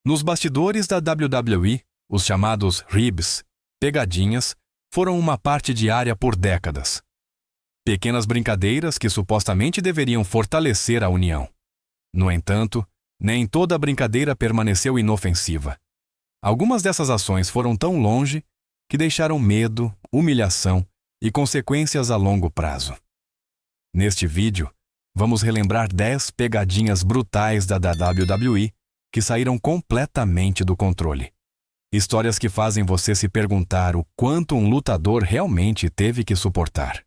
Nos bastidores da WWE, os chamados ribs, pegadinhas, foram uma parte diária por décadas. Pequenas brincadeiras que supostamente deveriam fortalecer a união. No entanto, nem toda brincadeira permaneceu inofensiva. Algumas dessas ações foram tão longe que deixaram medo, humilhação e consequências a longo prazo. Neste vídeo, vamos relembrar 10 pegadinhas brutais da WWE que saíram completamente do controle. Histórias que fazem você se perguntar o quanto um lutador realmente teve que suportar.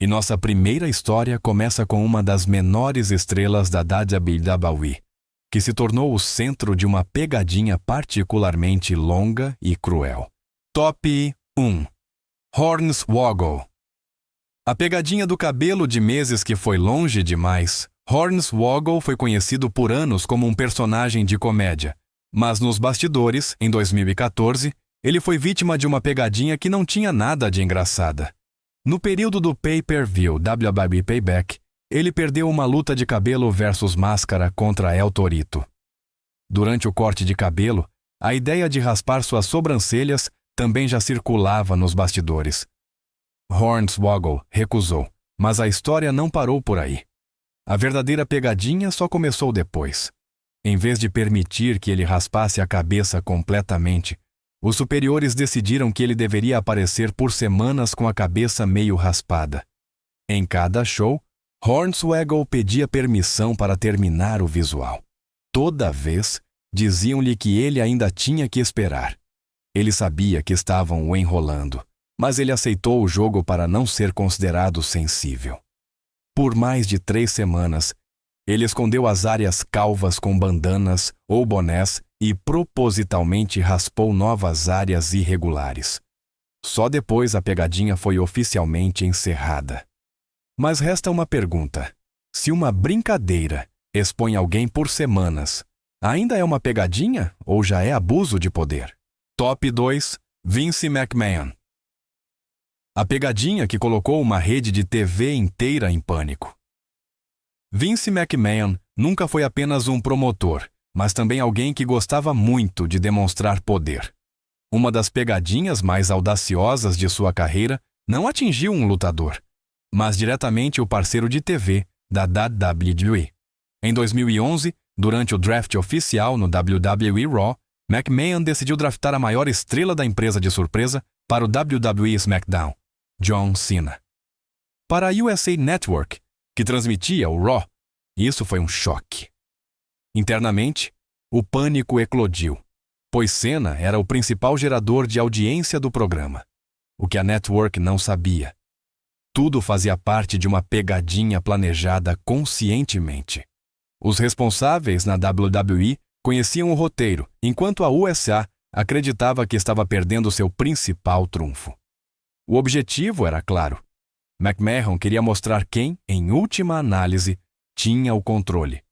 E nossa primeira história começa com uma das menores estrelas da WWE, que se tornou o centro de uma pegadinha particularmente longa e cruel. Top 1. Hornswoggle. A pegadinha do cabelo de meses que foi longe demais. Hornswoggle foi conhecido por anos como um personagem de comédia, mas nos bastidores, em 2014, ele foi vítima de uma pegadinha que não tinha nada de engraçada. No período do pay-per-view WWE Payback, ele perdeu uma luta de cabelo versus máscara contra El Torito. Durante o corte de cabelo, a ideia de raspar suas sobrancelhas também já circulava nos bastidores. Hornswoggle recusou, mas a história não parou por aí. A verdadeira pegadinha só começou depois. Em vez de permitir que ele raspasse a cabeça completamente, os superiores decidiram que ele deveria aparecer por semanas com a cabeça meio raspada. Em cada show, Hornswoggle pedia permissão para terminar o visual. Toda vez, diziam-lhe que ele ainda tinha que esperar. Ele sabia que estavam o enrolando, mas ele aceitou o jogo para não ser considerado sensível. Por mais de 3 semanas, ele escondeu as áreas calvas com bandanas ou bonés e propositalmente raspou novas áreas irregulares. Só depois a pegadinha foi oficialmente encerrada. Mas resta uma pergunta. Se uma brincadeira expõe alguém por semanas, ainda é uma pegadinha ou já é abuso de poder? Top 2. Vince McMahon. A pegadinha que colocou uma rede de TV inteira em pânico. Vince McMahon nunca foi apenas um promotor, mas também alguém que gostava muito de demonstrar poder. Uma das pegadinhas mais audaciosas de sua carreira não atingiu um lutador, mas diretamente o parceiro de TV da WWE. Em 2011, durante o draft oficial no WWE Raw, McMahon decidiu draftar a maior estrela da empresa de surpresa para o WWE SmackDown, John Cena. Para a USA Network, que transmitia o Raw, isso foi um choque. Internamente, o pânico eclodiu, pois Cena era o principal gerador de audiência do programa, o que a network não sabia. Tudo fazia parte de uma pegadinha planejada conscientemente. Os responsáveis na WWE conheciam o roteiro, enquanto a USA acreditava que estava perdendo seu principal trunfo. O objetivo era claro. McMahon queria mostrar quem, em última análise, tinha o controle.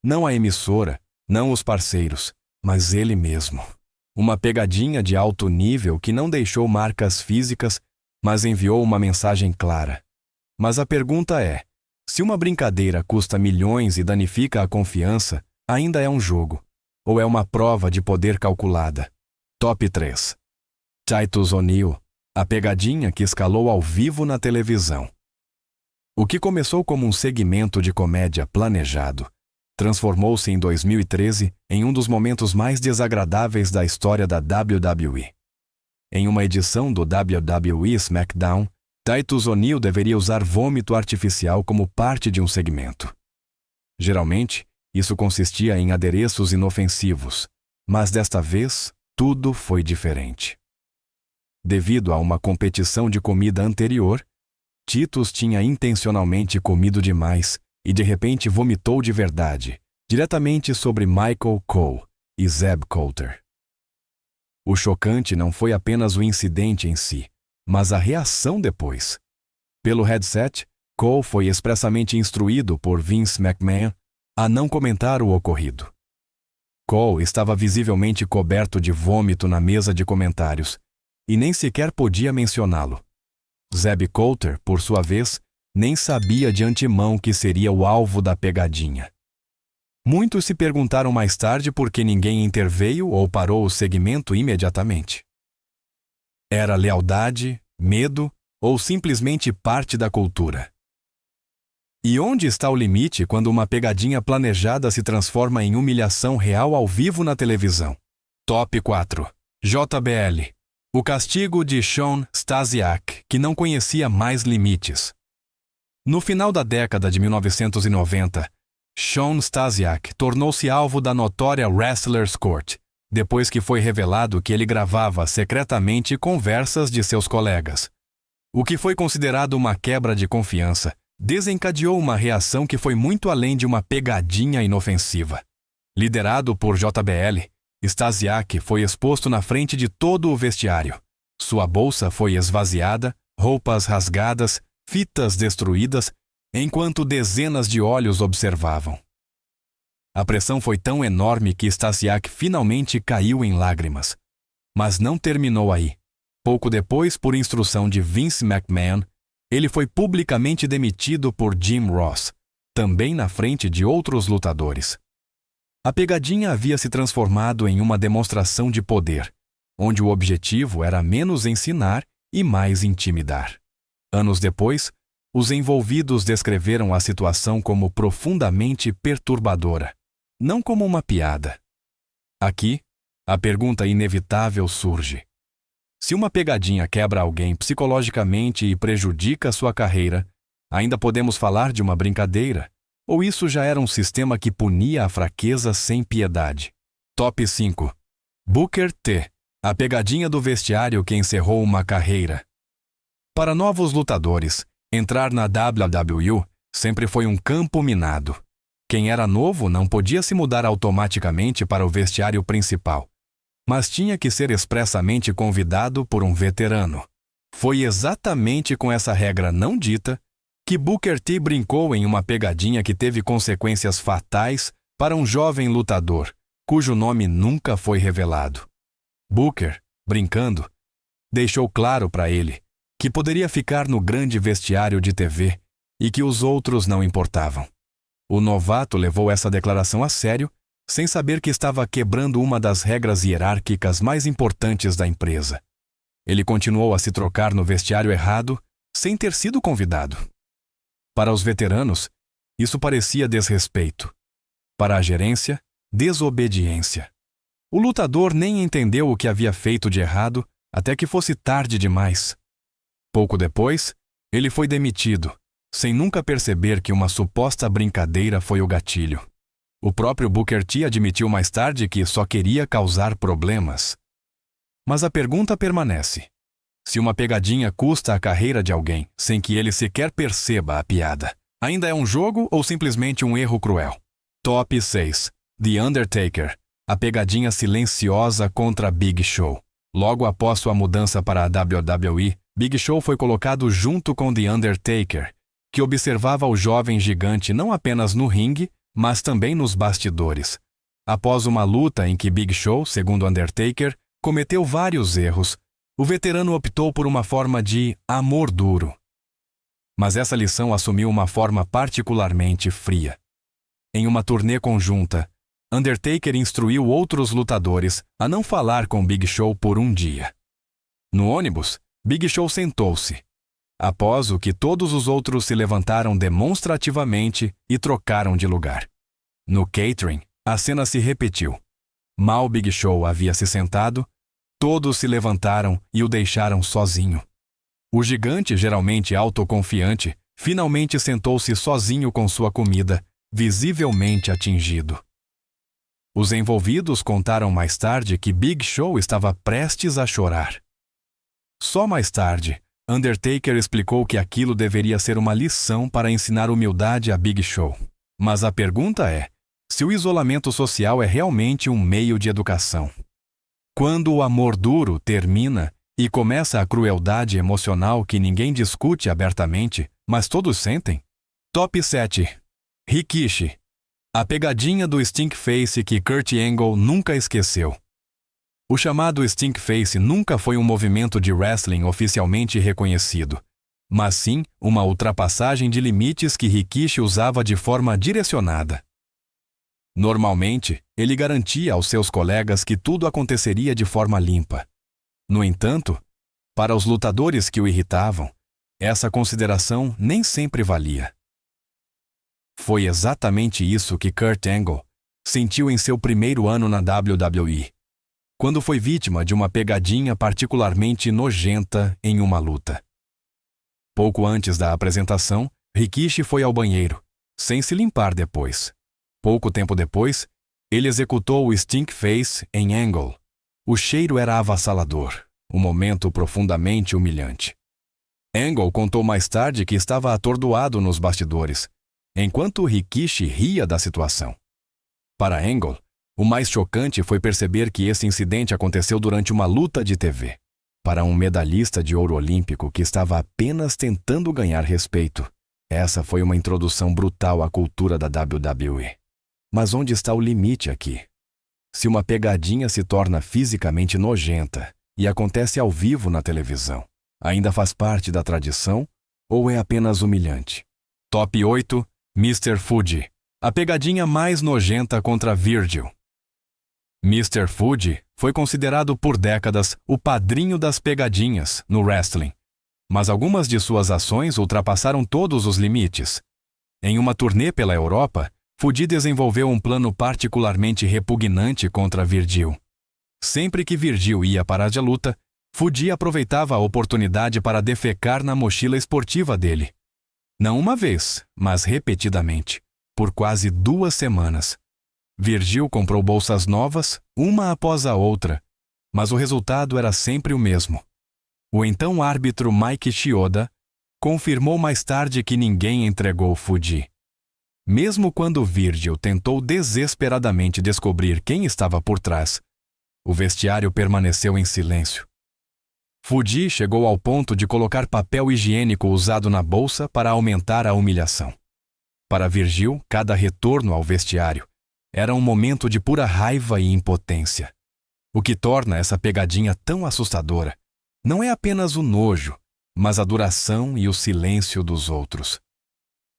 Não a emissora, não os parceiros, mas ele mesmo. Uma pegadinha de alto nível que não deixou marcas físicas, mas enviou uma mensagem clara. Mas a pergunta é, se uma brincadeira custa milhões e danifica a confiança, ainda é um jogo, ou é uma prova de poder calculada? Top 3. Titus O'Neil. A pegadinha que escalou ao vivo na televisão. O que começou como um segmento de comédia planejado, transformou-se em 2013 em um dos momentos mais desagradáveis da história da WWE. Em uma edição do WWE SmackDown, Titus O'Neil deveria usar vômito artificial como parte de um segmento. Geralmente, isso consistia em adereços inofensivos, mas desta vez, tudo foi diferente. Devido a uma competição de comida anterior, Titus tinha intencionalmente comido demais e de repente vomitou de verdade, diretamente sobre Michael Cole e Zeb Colter. O chocante não foi apenas o incidente em si, mas a reação depois. Pelo headset, Cole foi expressamente instruído por Vince McMahon a não comentar o ocorrido. Cole estava visivelmente coberto de vômito na mesa de comentários e nem sequer podia mencioná-lo. Zeb Colter, por sua vez, nem sabia de antemão que seria o alvo da pegadinha. Muitos se perguntaram mais tarde por que ninguém interveio ou parou o segmento imediatamente. Era lealdade, medo ou simplesmente parte da cultura? E onde está o limite quando uma pegadinha planejada se transforma em humilhação real ao vivo na televisão? Top 4. JBL. O castigo de Sean Stasiak, que não conhecia mais limites. No final da década de 1990, Sean Stasiak tornou-se alvo da notória Wrestlers Court, depois que foi revelado que ele gravava secretamente conversas de seus colegas. O que foi considerado uma quebra de confiança desencadeou uma reação que foi muito além de uma pegadinha inofensiva. Liderado por JBL, Stasiak foi exposto na frente de todo o vestiário. Sua bolsa foi esvaziada, roupas rasgadas, fitas destruídas, enquanto dezenas de olhos observavam. A pressão foi tão enorme que Stasiak finalmente caiu em lágrimas. Mas não terminou aí. Pouco depois, por instrução de Vince McMahon, ele foi publicamente demitido por Jim Ross, também na frente de outros lutadores. A pegadinha havia se transformado em uma demonstração de poder, onde o objetivo era menos ensinar e mais intimidar. Anos depois, os envolvidos descreveram a situação como profundamente perturbadora, não como uma piada. Aqui, a pergunta inevitável surge. Se uma pegadinha quebra alguém psicologicamente e prejudica sua carreira, ainda podemos falar de uma brincadeira? Ou isso já era um sistema que punia a fraqueza sem piedade? Top 5. Booker T. A pegadinha do vestiário que encerrou uma carreira. Para novos lutadores, entrar na WWE sempre foi um campo minado. Quem era novo não podia se mudar automaticamente para o vestiário principal, mas tinha que ser expressamente convidado por um veterano. Foi exatamente com essa regra não dita que Booker T brincou em uma pegadinha que teve consequências fatais para um jovem lutador, cujo nome nunca foi revelado. Booker, brincando, deixou claro para ele que poderia ficar no grande vestiário de TV e que os outros não importavam. O novato levou essa declaração a sério, sem saber que estava quebrando uma das regras hierárquicas mais importantes da empresa. Ele continuou a se trocar no vestiário errado, sem ter sido convidado. Para os veteranos, isso parecia desrespeito. Para a gerência, desobediência. O lutador nem entendeu o que havia feito de errado até que fosse tarde demais. Pouco depois, ele foi demitido, sem nunca perceber que uma suposta brincadeira foi o gatilho. O próprio Booker T admitiu mais tarde que só queria causar problemas. Mas a pergunta permanece. Se uma pegadinha custa a carreira de alguém sem que ele sequer perceba a piada, ainda é um jogo ou simplesmente um erro cruel? Top 6. The Undertaker. A pegadinha silenciosa contra Big Show. Logo após sua mudança para a WWE, Big Show foi colocado junto com The Undertaker, que observava o jovem gigante não apenas no ringue, mas também nos bastidores. Após uma luta em que Big Show, segundo Undertaker, cometeu vários erros, o veterano optou por uma forma de amor duro. Mas essa lição assumiu uma forma particularmente fria. Em uma turnê conjunta, Undertaker instruiu outros lutadores a não falar com Big Show por um dia. No ônibus, Big Show sentou-se, após o que todos os outros se levantaram demonstrativamente e trocaram de lugar. No catering, a cena se repetiu. Mal Big Show havia se sentado, todos se levantaram e o deixaram sozinho. O gigante, geralmente autoconfiante, finalmente sentou-se sozinho com sua comida, visivelmente atingido. Os envolvidos contaram mais tarde que Big Show estava prestes a chorar. Só mais tarde, Undertaker explicou que aquilo deveria ser uma lição para ensinar humildade a Big Show. Mas a pergunta é, se o isolamento social é realmente um meio de educação. Quando o amor duro termina e começa a crueldade emocional que ninguém discute abertamente, mas todos sentem? Top 7. Rikishi. A pegadinha do Stinkface que Kurt Angle nunca esqueceu. O chamado Stinkface nunca foi um movimento de wrestling oficialmente reconhecido, mas sim uma ultrapassagem de limites que Rikishi usava de forma direcionada. Normalmente, ele garantia aos seus colegas que tudo aconteceria de forma limpa. No entanto, para os lutadores que o irritavam, essa consideração nem sempre valia. Foi exatamente isso que Kurt Angle sentiu em seu primeiro ano na WWE, quando foi vítima de uma pegadinha particularmente nojenta em uma luta. Pouco antes da apresentação, Rikishi foi ao banheiro, sem se limpar depois. Pouco tempo depois, ele executou o Stink Face em Angle. O cheiro era avassalador, um momento profundamente humilhante. Angle contou mais tarde que estava atordoado nos bastidores, enquanto Rikishi ria da situação. Para Angle, o mais chocante foi perceber que esse incidente aconteceu durante uma luta de TV. Para um medalhista de ouro olímpico que estava apenas tentando ganhar respeito, essa foi uma introdução brutal à cultura da WWE. Mas onde está o limite aqui? Se uma pegadinha se torna fisicamente nojenta e acontece ao vivo na televisão, ainda faz parte da tradição ou é apenas humilhante? Top 8. Mr. Fuji. A pegadinha mais nojenta contra Virgil. Mr. Fuji foi considerado por décadas o padrinho das pegadinhas no wrestling, mas algumas de suas ações ultrapassaram todos os limites. Em uma turnê pela Europa, Fuji desenvolveu um plano particularmente repugnante contra Virgil. Sempre que Virgil ia parar de luta, Fuji aproveitava a oportunidade para defecar na mochila esportiva dele. Não uma vez, mas repetidamente, por quase 2 semanas. Virgil comprou bolsas novas, uma após a outra, mas o resultado era sempre o mesmo. O então árbitro Mike Chioda confirmou mais tarde que ninguém entregou Fuji. Mesmo quando Virgil tentou desesperadamente descobrir quem estava por trás, o vestiário permaneceu em silêncio. Fuji chegou ao ponto de colocar papel higiênico usado na bolsa para aumentar a humilhação. Para Virgil, cada retorno ao vestiário era um momento de pura raiva e impotência. O que torna essa pegadinha tão assustadora não é apenas o nojo, mas a duração e o silêncio dos outros.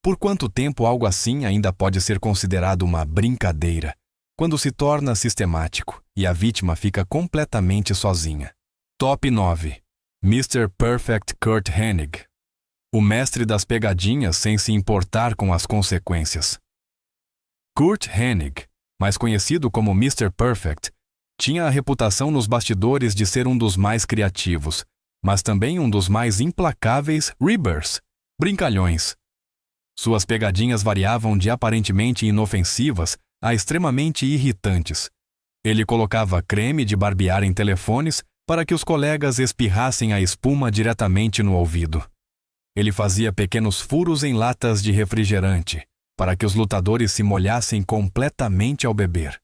Por quanto tempo algo assim ainda pode ser considerado uma brincadeira, quando se torna sistemático e a vítima fica completamente sozinha? Top 9. Mr. Perfect Curt Hennig. O mestre das pegadinhas sem se importar com as consequências. Curt Hennig, mais conhecido como Mr. Perfect, tinha a reputação nos bastidores de ser um dos mais criativos, mas também um dos mais implacáveis ribbers, brincalhões. Suas pegadinhas variavam de aparentemente inofensivas a extremamente irritantes. Ele colocava creme de barbear em telefones para que os colegas espirrassem a espuma diretamente no ouvido. Ele fazia pequenos furos em latas de refrigerante para que os lutadores se molhassem completamente ao beber.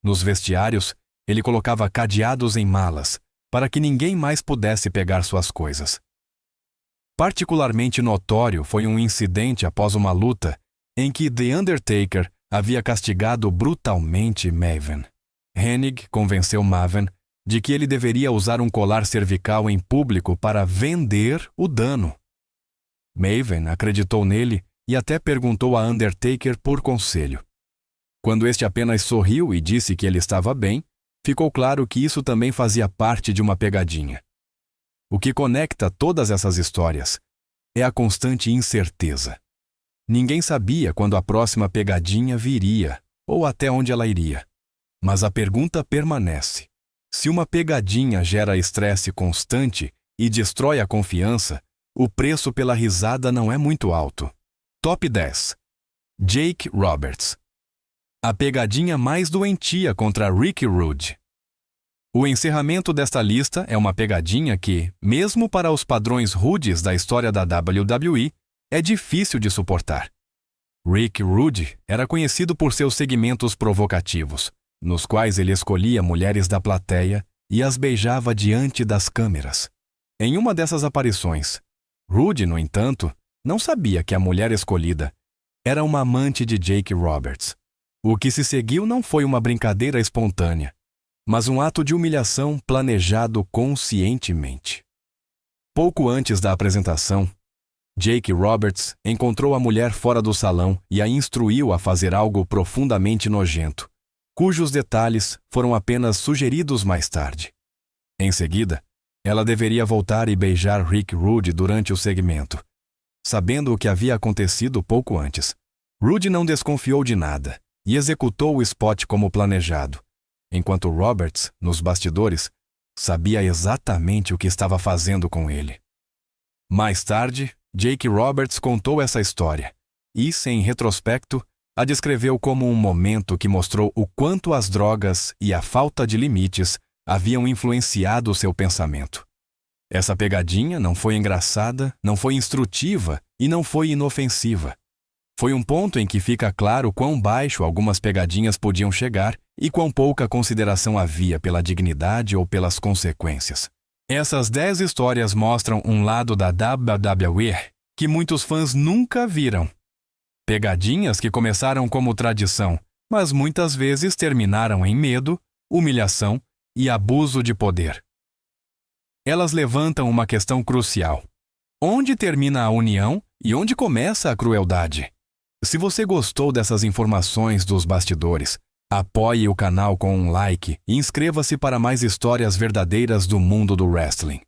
Nos vestiários, ele colocava cadeados em malas para que ninguém mais pudesse pegar suas coisas. Particularmente notório foi um incidente após uma luta em que The Undertaker havia castigado brutalmente Maven. Hennig convenceu Maven de que ele deveria usar um colar cervical em público para vender o dano. Maven acreditou nele e até perguntou a Undertaker por conselho. Quando este apenas sorriu e disse que ele estava bem, ficou claro que isso também fazia parte de uma pegadinha. O que conecta todas essas histórias é a constante incerteza. Ninguém sabia quando a próxima pegadinha viria ou até onde ela iria. Mas a pergunta permanece. Se uma pegadinha gera estresse constante e destrói a confiança, o preço pela risada não é muito alto. Top 10. Jake Roberts. A pegadinha mais doentia contra Ricky Rude. O encerramento desta lista é uma pegadinha que, mesmo para os padrões rudes da história da WWE, é difícil de suportar. Rick Rude era conhecido por seus segmentos provocativos, nos quais ele escolhia mulheres da plateia e as beijava diante das câmeras. Em uma dessas aparições, Rude, no entanto, não sabia que a mulher escolhida era uma amante de Jake Roberts. O que se seguiu não foi uma brincadeira espontânea, mas um ato de humilhação planejado conscientemente. Pouco antes da apresentação, Jake Roberts encontrou a mulher fora do salão e a instruiu a fazer algo profundamente nojento, cujos detalhes foram apenas sugeridos mais tarde. Em seguida, ela deveria voltar e beijar Rick Rude durante o segmento. Sabendo o que havia acontecido pouco antes, Rude não desconfiou de nada e executou o spot como planejado, enquanto Roberts, nos bastidores, sabia exatamente o que estava fazendo com ele. Mais tarde, Jake Roberts contou essa história e, em retrospecto, a descreveu como um momento que mostrou o quanto as drogas e a falta de limites haviam influenciado seu pensamento. Essa pegadinha não foi engraçada, não foi instrutiva e não foi inofensiva. Foi um ponto em que fica claro quão baixo algumas pegadinhas podiam chegar e quão pouca consideração havia pela dignidade ou pelas consequências. Essas 10 histórias mostram um lado da WWE que muitos fãs nunca viram. Pegadinhas que começaram como tradição, mas muitas vezes terminaram em medo, humilhação e abuso de poder. Elas levantam uma questão crucial. Onde termina a união e onde começa a crueldade? Se você gostou dessas informações dos bastidores, apoie o canal com um like e inscreva-se para mais histórias verdadeiras do mundo do wrestling.